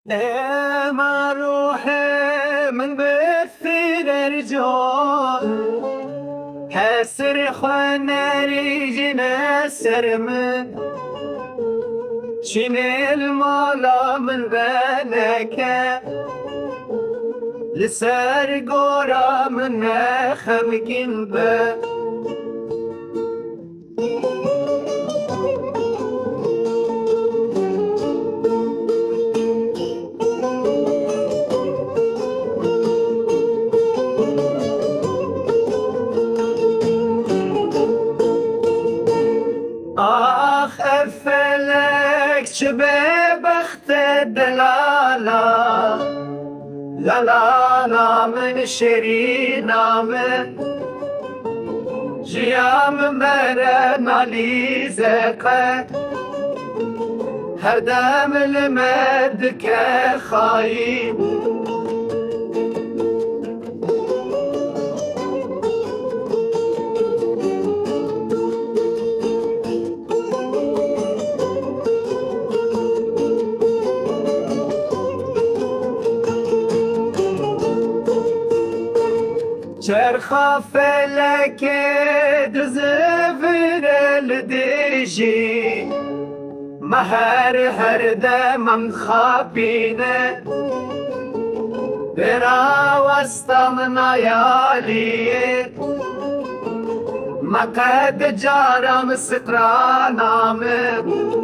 ما روحي من بثير الرجال كسر خناري جنا سرمن شيني المالا من بنك لسر قورا من خمكين به آخ افلك شباب اخت دلالا لالا من شرينا من جيام مرن علي زقت هدم المدك خايب شرخة فلك دزفر الدجي مهر هرده من خابينه برا وسطنا يالي ما قد جارم سقرانا من